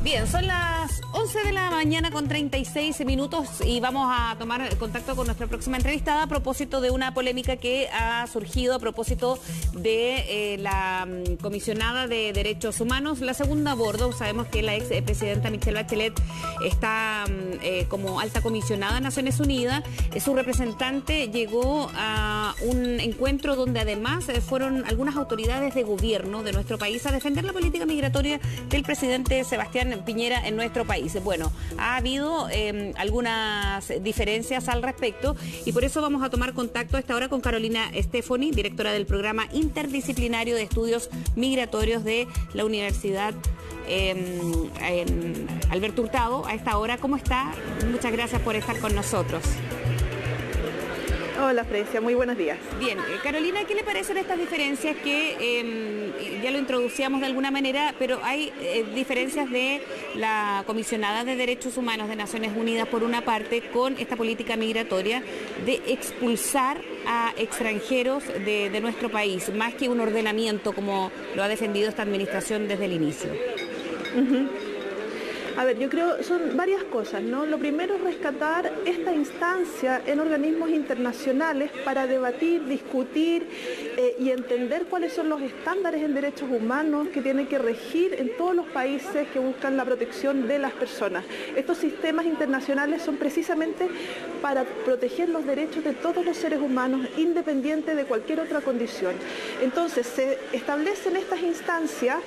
Bien, son las 11 de la mañana con 36 minutos y vamos a tomar contacto con nuestra próxima entrevistada a propósito de una polémica que ha surgido a propósito de la comisionada de Derechos Humanos, la segunda a bordo. Sabemos que la ex presidenta Michelle Bachelet está como alta comisionada de Naciones Unidas. Su representante llegó a un encuentro donde además fueron algunas autoridades de gobierno de nuestro país a defender la política migratoria del presidente Sebastián Piñera en nuestro país. Bueno, ha habido algunas diferencias al respecto y por eso vamos a tomar contacto a esta hora con Carolina Stefani, directora del Programa Interdisciplinario de Estudios Migratorios de la Universidad Alberto Hurtado. A esta hora, ¿cómo está? Muchas gracias por estar con nosotros. Hola, Frecia, muy buenos días. Bien, Carolina, ¿qué le parecen estas diferencias que ya lo introducíamos de alguna manera, pero hay diferencias de la comisionada de Derechos Humanos de Naciones Unidas, por una parte, con esta política migratoria de expulsar a extranjeros de nuestro país, más que un ordenamiento como lo ha defendido esta administración desde el inicio? A ver, yo creo son varias cosas, ¿no? Lo primero es rescatar esta instancia en organismos internacionales para debatir, discutir y entender cuáles son los estándares en derechos humanos que tienen que regir en todos los países que buscan la protección de las personas. Estos sistemas internacionales son precisamente para proteger los derechos de todos los seres humanos, independiente de cualquier otra condición. Entonces, se establecen estas instancias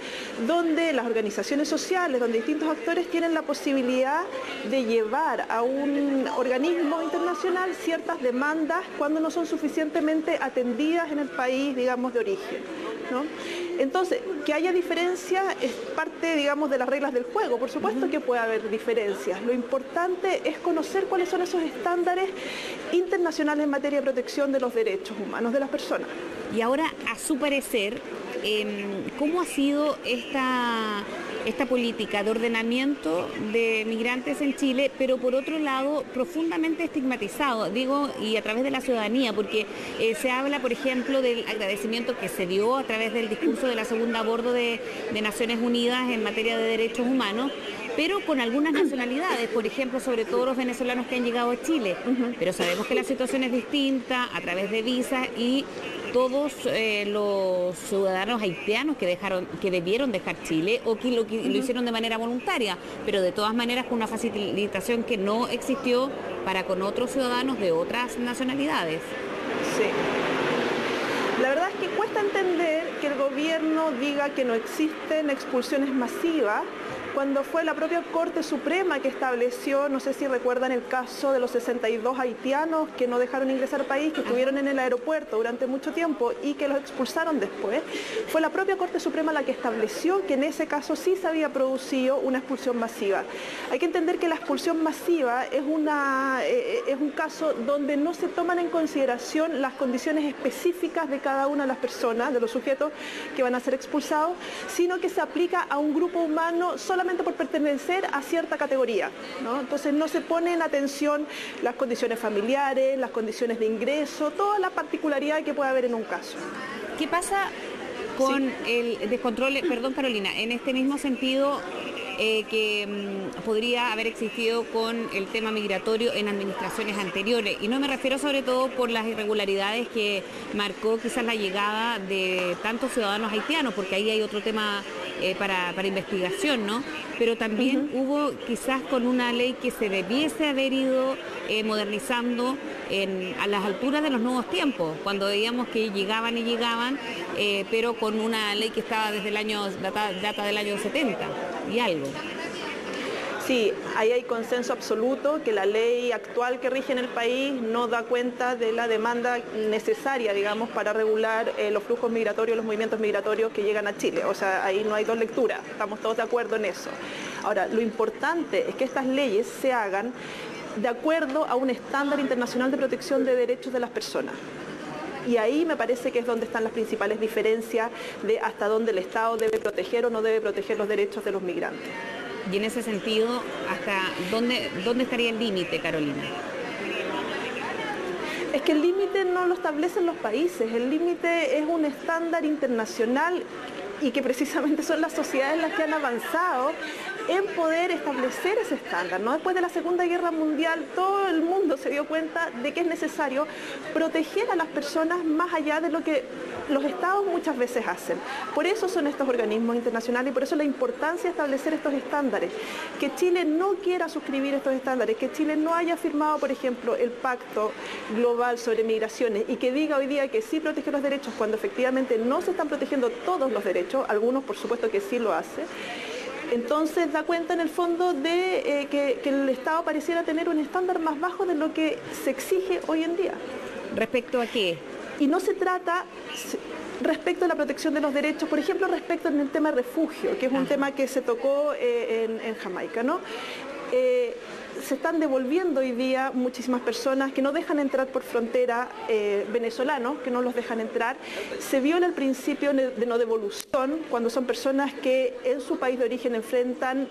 donde las organizaciones sociales, donde distintos actores tienen la posibilidad de llevar a un organismo internacional ciertas demandas cuando no son suficientemente atendidas en el país, digamos, de origen, ¿no? Entonces, que haya diferencia es parte, digamos, de las reglas del juego. Por supuesto que puede haber diferencias. Lo importante es conocer cuáles son esos estándares internacionales en materia de protección de los derechos humanos de las personas. Y ahora, a su parecer, ¿cómo ha sido esta política de ordenamiento de migrantes en Chile, pero por otro lado profundamente estigmatizado, digo, y a través de la ciudadanía, porque se habla, por ejemplo, del agradecimiento que se dio a través del discurso de la segunda a bordo de Naciones Unidas en materia de derechos humanos, pero con algunas nacionalidades, por ejemplo, sobre todo los venezolanos que han llegado a Chile. Pero sabemos que la situación es distinta a través de visas y todos los ciudadanos haitianos que debieron dejar Chile o que lo hicieron de manera voluntaria, pero de todas maneras con una facilitación que no existió para con otros ciudadanos de otras nacionalidades. Sí. La verdad es que cuesta entender que el gobierno diga que no existen expulsiones masivas cuando fue la propia Corte Suprema que estableció, no sé si recuerdan el caso de los 62 haitianos que no dejaron ingresar al país, que estuvieron en el aeropuerto durante mucho tiempo y que los expulsaron después. Fue la propia Corte Suprema la que estableció que en ese caso sí se había producido una expulsión masiva. Hay que entender que la expulsión masiva es un caso donde no se toman en consideración las condiciones específicas de cada una de las personas, de los sujetos que van a ser expulsados, sino que se aplica a un grupo humano solamente por pertenecer a cierta categoría, ¿no? Entonces no se pone en atención las condiciones familiares, las condiciones de ingreso, toda la particularidad que puede haber en un caso. ¿Qué pasa con el descontrol, perdón Carolina, en este mismo sentido que podría haber existido con el tema migratorio en administraciones anteriores? Y no me refiero sobre todo por las irregularidades que marcó quizás la llegada de tantos ciudadanos haitianos, porque ahí hay otro tema para investigación, ¿no? Pero también hubo quizás con una ley que se debiese haber ido modernizando a las alturas de los nuevos tiempos, cuando veíamos que llegaban, pero con una ley que estaba desde el año, data del año 70 y algo. Sí, ahí hay consenso absoluto que la ley actual que rige en el país no da cuenta de la demanda necesaria, digamos, para regular los flujos migratorios, los movimientos migratorios que llegan a Chile. O sea, ahí no hay dos lecturas, estamos todos de acuerdo en eso. Ahora, lo importante es que estas leyes se hagan de acuerdo a un estándar internacional de protección de derechos de las personas. Y ahí me parece que es donde están las principales diferencias de hasta dónde el Estado debe proteger o no debe proteger los derechos de los migrantes. Y en ese sentido, ¿hasta dónde estaría el límite, Carolina? Es que el límite no lo establecen los países, el límite es un estándar internacional y que precisamente son las sociedades las que han avanzado en poder establecer ese estándar, ¿no? Después de la Segunda Guerra Mundial, todo el mundo se dio cuenta de que es necesario proteger a las personas más allá de lo que los estados muchas veces hacen. Por eso son estos organismos internacionales y por eso la importancia de establecer estos estándares. Que Chile no quiera suscribir estos estándares, que Chile no haya firmado, por ejemplo, el Pacto Global sobre Migraciones y que diga hoy día que sí protege los derechos cuando efectivamente no se están protegiendo todos los derechos, algunos por supuesto que sí lo hace. Entonces da cuenta en el fondo de que el Estado pareciera tener un estándar más bajo de lo que se exige hoy en día. ¿Respecto a qué? Y no se trata respecto a la protección de los derechos, por ejemplo, respecto en el tema refugio, que es un tema que se tocó en Jamaica, ¿no? Se están devolviendo hoy día muchísimas personas que no dejan entrar por frontera, venezolanos que no los dejan entrar. Se viola el principio de no devolución cuando son personas que en su país de origen enfrentan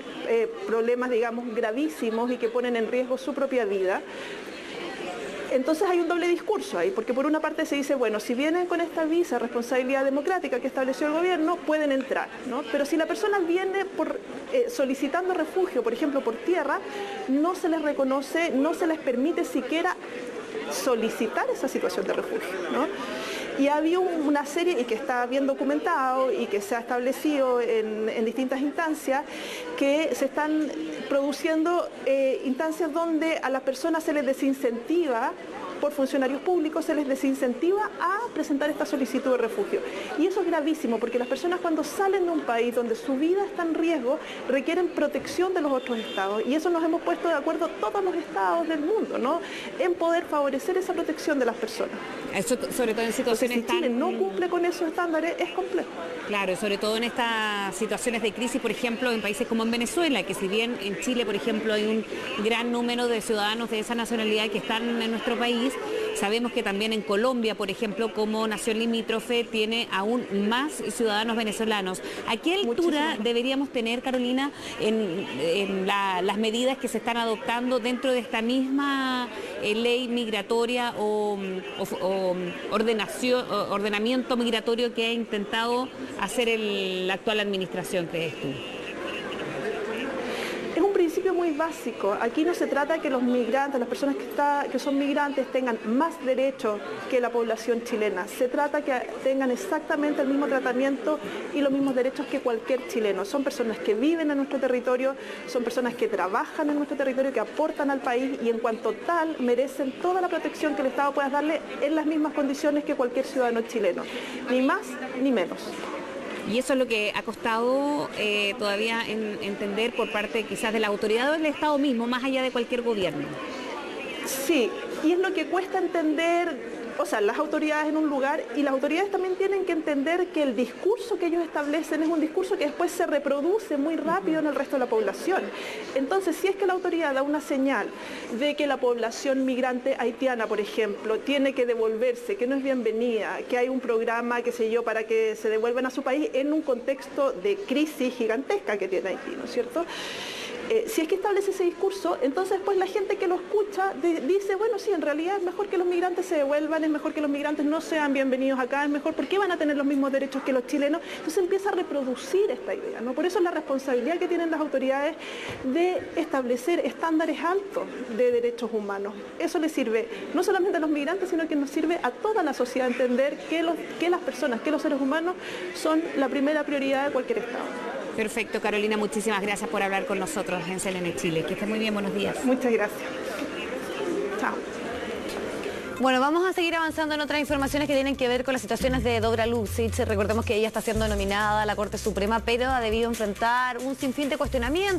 problemas, digamos, gravísimos y que ponen en riesgo su propia vida. Entonces hay un doble discurso ahí, porque por una parte se dice, bueno, si vienen con esta visa responsabilidad democrática que estableció el gobierno, pueden entrar, ¿no? Pero si la persona viene solicitando refugio, por ejemplo, por tierra, no se les reconoce, no se les permite siquiera solicitar esa situación de refugio, ¿no? Y había una serie, y que está bien documentado y que se ha establecido en distintas instancias, que se están produciendo instancias donde a las personas se les desincentiva, por funcionarios públicos se les desincentiva a presentar esta solicitud de refugio. Y eso es gravísimo, porque las personas cuando salen de un país donde su vida está en riesgo, requieren protección de los otros estados. Y eso nos hemos puesto de acuerdo todos los estados del mundo, ¿no? En poder favorecer esa protección de las personas. Eso, sobre todo en situaciones si Chile no cumple con esos estándares, es complejo. Claro, sobre todo en estas situaciones de crisis, por ejemplo, en países como en Venezuela, que si bien en Chile, por ejemplo, hay un gran número de ciudadanos de esa nacionalidad que están en nuestro país, sabemos que también en Colombia, por ejemplo, como nación limítrofe, tiene aún más ciudadanos venezolanos. ¿A qué altura deberíamos tener, Carolina, en las medidas que se están adoptando dentro de esta misma ley migratoria o ordenamiento migratorio que ha intentado hacer la actual administración, crees tú? Es un principio muy básico. Aquí no se trata de que los migrantes, las personas que son migrantes tengan más derechos que la población chilena. Se trata que tengan exactamente el mismo tratamiento y los mismos derechos que cualquier chileno. Son personas que viven en nuestro territorio, son personas que trabajan en nuestro territorio, que aportan al país y en cuanto tal merecen toda la protección que el Estado pueda darle en las mismas condiciones que cualquier ciudadano chileno. Ni más ni menos. Y eso es lo que ha costado todavía entender por parte quizás de la autoridad o del Estado mismo, más allá de cualquier gobierno. Sí, y es lo que cuesta entender, o sea, las autoridades en un lugar, y las autoridades también tienen que entender que el discurso que ellos establecen es un discurso que después se reproduce muy rápido en el resto de la población. Entonces, si es que la autoridad da una señal de que la población migrante haitiana, por ejemplo, tiene que devolverse, que no es bienvenida, que hay un programa, qué sé yo, para que se devuelvan a su país en un contexto de crisis gigantesca que tiene Haití, ¿no es cierto? Si es que establece ese discurso, entonces pues la gente que lo escucha dice, bueno, sí, en realidad es mejor que los migrantes se devuelvan, es mejor que los migrantes no sean bienvenidos acá, es mejor, ¿por qué van a tener los mismos derechos que los chilenos? Entonces empieza a reproducir esta idea, ¿no? Por eso es la responsabilidad que tienen las autoridades de establecer estándares altos de derechos humanos. Eso le sirve no solamente a los migrantes, sino que nos sirve a toda la sociedad entender que las personas, que los seres humanos son la primera prioridad de cualquier Estado. Perfecto, Carolina, muchísimas gracias por hablar con nosotros en CNN Chile. Que esté muy bien, buenos días. Muchas gracias. Chao. Bueno, vamos a seguir avanzando en otras informaciones que tienen que ver con las situaciones de Dobra Lucic. Recordemos que ella está siendo nominada a la Corte Suprema, pero ha debido enfrentar un sinfín de cuestionamientos.